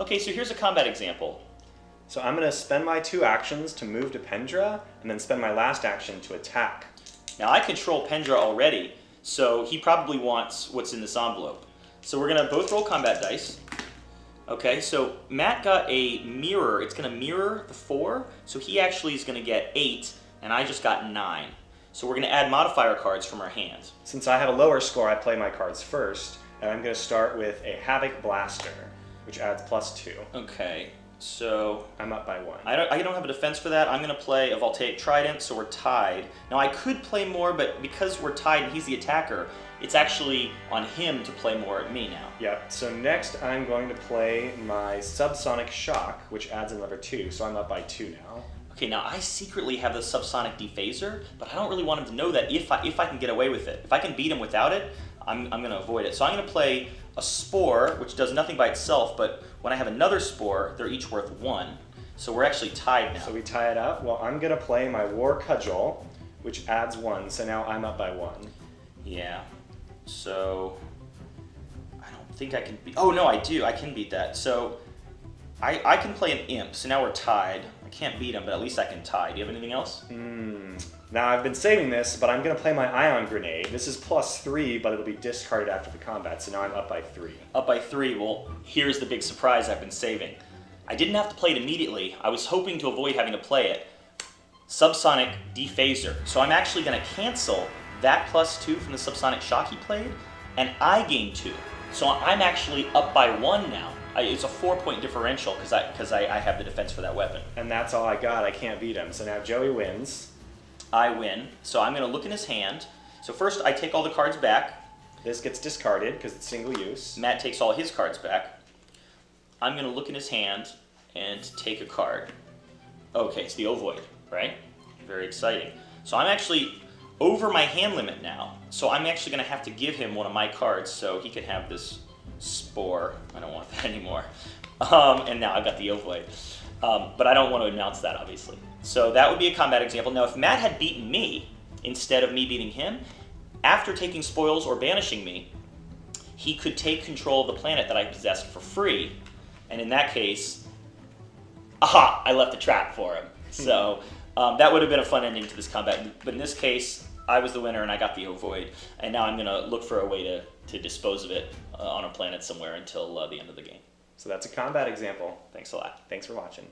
Okay, so here's a combat example. So I'm going to spend my 2 actions to move to Pendra, and then spend my last action to attack. Now I control Pendra already, so he probably wants what's in this envelope. So we're going to both roll combat dice. Okay, so Matt got a mirror. It's going to mirror the 4, so he actually is going to get 8, and I just got 9. So we're going to add modifier cards from our hands. Since I have a lower score, I play my cards first, and I'm going to start with a Havoc Blaster, which adds +2. Okay, so I'm up by 1. I don't have a defense for that. I'm going to play a Voltaic Trident, so we're tied. Now I could play more, but because we're tied and he's the attacker, it's actually on him to play more at me now. Yep, so next I'm going to play my Subsonic Shock, which adds another 2, so I'm up by 2 now. Okay, now I secretly have the Subsonic Dephaser, but I don't really want him to know that if I can get away with it. If I can beat him without it, I'm going to avoid it. So I'm going to play a Spore, which does nothing by itself, but when I have another Spore, they're each worth 1. So we're actually tied now. So we tie it up. Well, I'm going to play my War Cudgel, which adds 1, so now I'm up by 1. Yeah, so I don't think I can beat... Oh, no, I do. I can beat that. So I can play an Imp, so now we're tied. I can't beat him, but at least I can tie. Do you have anything else? Now I've been saving this, but I'm going to play my Ion Grenade. This is +3, but it'll be discarded after the combat, so now I'm up by 3. Up by 3. Well, here's the big surprise I've been saving. I didn't have to play it immediately. I was hoping to avoid having to play it. Subsonic Dephaser. So I'm actually going to cancel that +2 from the Subsonic Shock he played, and I gain 2. So I'm actually up by 1 now. It's a 4-point differential because I have the defense for that weapon. And that's all I got. I can't beat him. So now Joey wins. I win. So I'm going to look in his hand. So first I take all the cards back. This gets discarded because it's single use. Matt takes all his cards back. I'm going to look in his hand and take a card. Okay, it's the Ovoid, right? Very exciting. So I'm actually over my hand limit now. So I'm actually going to have to give him one of my cards so he can have this Spore. I don't want that anymore. And now I've got the Ovoid. But I don't want to announce that, obviously. So that would be a combat example. Now, if Matt had beaten me instead of me beating him, after taking spoils or banishing me, he could take control of the planet that I possessed for free. And in that case, aha, I left a trap for him. So that would have been a fun ending to this combat. But in this case, I was the winner and I got the Ovoid. And now I'm going to look for a way to dispose of it on a planet somewhere until the end of the game. So that's a combat example. Thanks a lot. Thanks for watching.